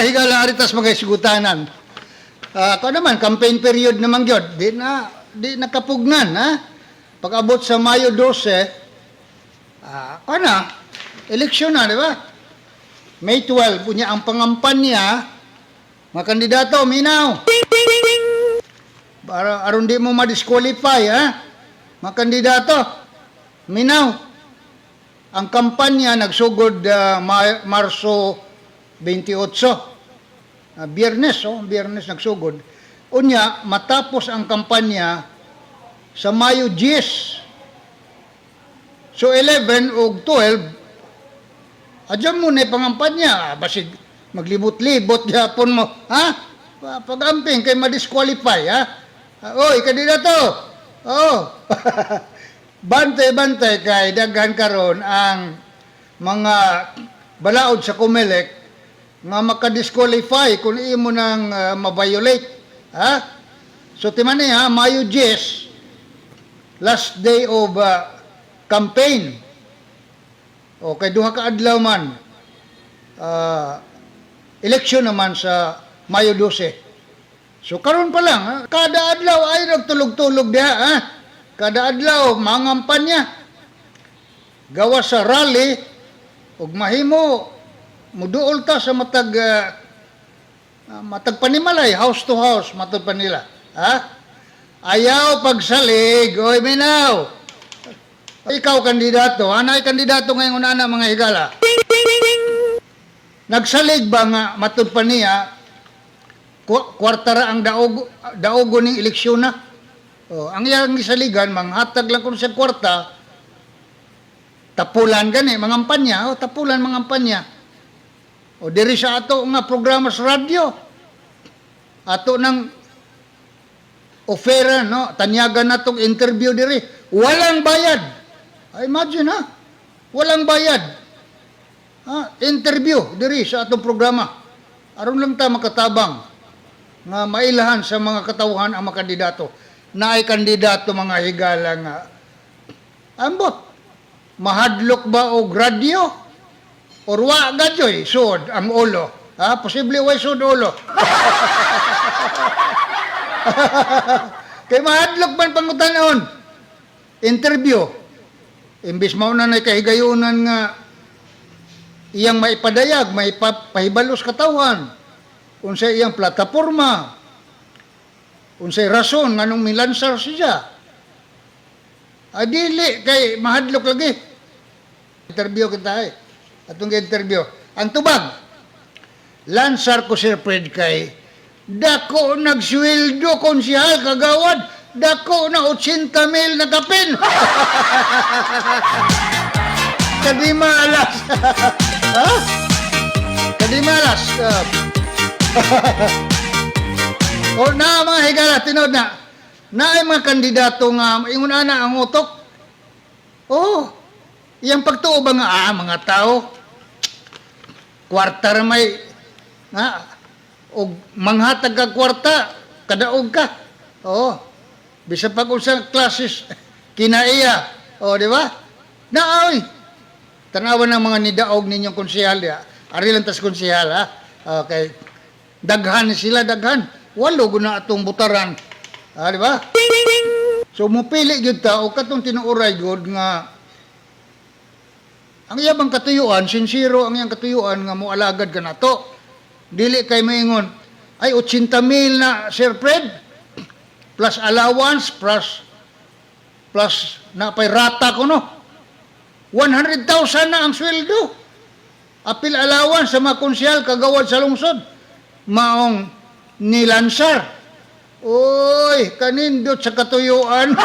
higala aritas mga isgutanan. Ako naman, campaign period naman yun. Di nakapugnan, ha? Pag-abot sa Mayo 12, ako na, eleksyon na, di ba? May 12, punya ang pangampanya, mga kandidato, minaw. Para aron di mo ma-disqualify, ha? Mga kandidato, minaw. Ang kampanya nagsugod Marso 28. Biyernes nagsugod. Unya, matapos ang kampanya sa Mayo 10. So 11 o 12, adyan mo na pangampanya. Basig maglibot-libot yapon mo. Ha? Pag-amping kay ma-disqualify, ha? Oy, kandidato. Oh. Bantay-bantay kay daghan karon ang mga balaod sa COMELEC nga maka-disqualify kung imo nang ma-violate, ha? So timani ha, Mayo 10, last day of campaign. O kay duha ka adlaw man, election naman sa Mayo 12. So karon pa lang, ha? Kada adlaw ay nagtulog-tulog diha, ha? Kada adlaw mangampanya gawa sa rally ug mahimo muduol ta sa matag panimalay, house to house matag panila, ha? Ayaw pagsalig, oy minaw. Ikaw kandidato, anay kandidato ngayon ana mga higala. Nagsalig ba nga matud pa niya kwartara ang daogo ning eleksyon na? Ang iyang gisaligan, manghatag lang kung sa kwarta, tapulan gani, mangampanya, tapulan mangampanya. Diri sa ato nga programa sa radyo, ato ng ofera, no? Tanyagan na itong interview diri, walang bayad. Imagine, ha? Walang bayad. Interview diri sa atong programa. Aron lang ta makatabang nga mailahan sa mga katawhan ang mga kandidato. Na ay kandidato mga higala nga ambot mahadlok ba og radyo or wa gadyoy sud ang ulo, ha? Posible way sud ulo. Kay mahadlok man pangutanon interview imbis mao na nay kahigayunan nga iyang maipadayag, maipahibalos katawhan unsay iyang plataporma, unsay rason nganong milansar siya. Dili kay mahadlok lagi. Interview kita atong interview. Ang tubag, lansar ko Sir Fred kay dako nagsweldo konsihal kagawad, dako na 80,000 na kapin. Kadima alas. Ha? Kadima alas. O na mga higala, tinod na ay mga kandidato nga ingon ana ang utok. Iyang pagtuo ba nga mga tao kwarta may og manghatag ka kwarta kadaog ka. Bisa pag usa classes kinaiya. Di ba? Naoy. Tanawan ng mga nidaog ninyong konsehal ya. Ari lang tas konsehal, ha. Okay. Daghan sila, daghan. 8 guna atong butaran. Di ba? So, mupili gyud ta o katong tinuoray gyud nga ang iyang katuyuan, sincero ang iyang katuyuan nga moalagad ka nato. Dili kay maingon, ay 80,000 na Sir Fred, plus allowance, plus na pay rata ko, no? 100,000 na ang sweldo. Apil allowance sa mga konsyal kagawad sa lungsod. Maong nilansar. Oy, kanindot sa katuyuan.